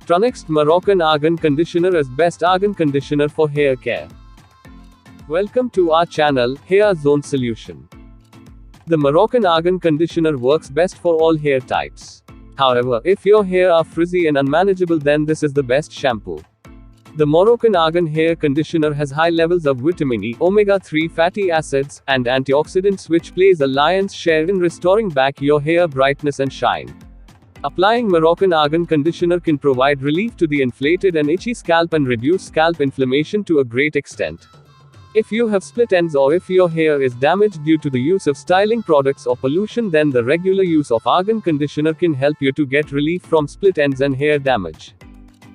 Trunext Moroccan Argan Conditioner is best argan conditioner for hair care. Welcome to our channel, Hair Zone Solution. The Moroccan Argan Conditioner works best for all hair types. However, if your hair are frizzy and unmanageable, then this is the best shampoo. The Moroccan Argan Hair Conditioner has high levels of vitamin E, omega-3 fatty acids, and antioxidants, which plays a lion's share in restoring back your hair brightness and shine. Applying Moroccan Argan Conditioner can provide relief to the inflated and itchy scalp and reduce scalp inflammation to a great extent. If you have split ends or if your hair is damaged due to the use of styling products or pollution, then the regular use of Argan Conditioner can help you to get relief from split ends and hair damage.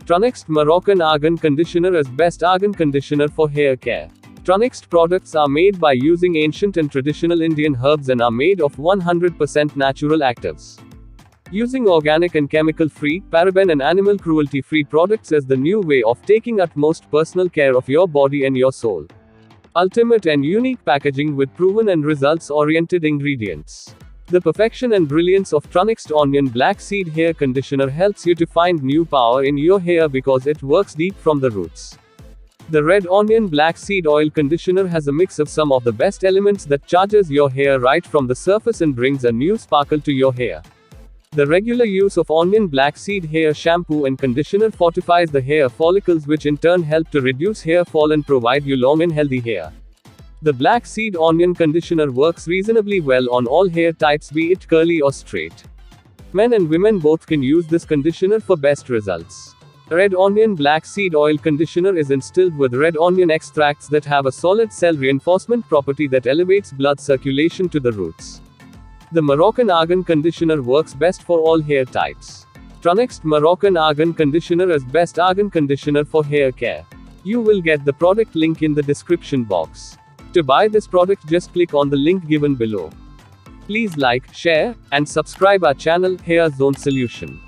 Trunext Moroccan Argan Conditioner is best argan conditioner for hair care. Trunext products are made by using ancient and traditional Indian herbs and are made of 100% natural actives. Using organic and chemical-free, paraben and animal cruelty-free products is the new way of taking utmost personal care of your body and your soul. Ultimate and unique packaging with proven and results-oriented ingredients. The perfection and brilliance of Trunext Onion Black Seed Hair Conditioner helps you to find new power in your hair because it works deep from the roots. The Red Onion Black Seed Oil Conditioner has a mix of some of the best elements that charges your hair right from the surface and brings a new sparkle to your hair. The regular use of onion black seed hair shampoo and conditioner fortifies the hair follicles, which in turn help to reduce hair fall and provide you long and healthy hair. The black seed onion conditioner works reasonably well on all hair types, be it curly or straight. Men and women both can use this conditioner for best results. Red Onion Black Seed Oil Conditioner is instilled with red onion extracts that have a solid cell reinforcement property that elevates blood circulation to the roots. The Moroccan Argan Conditioner works best for all hair types. Trunext Moroccan Argan Conditioner is best argan conditioner for hair care. You will get the product link in the description box. To buy this product, just click on the link given below. Please like, share, and subscribe our channel, Hair Zone Solution.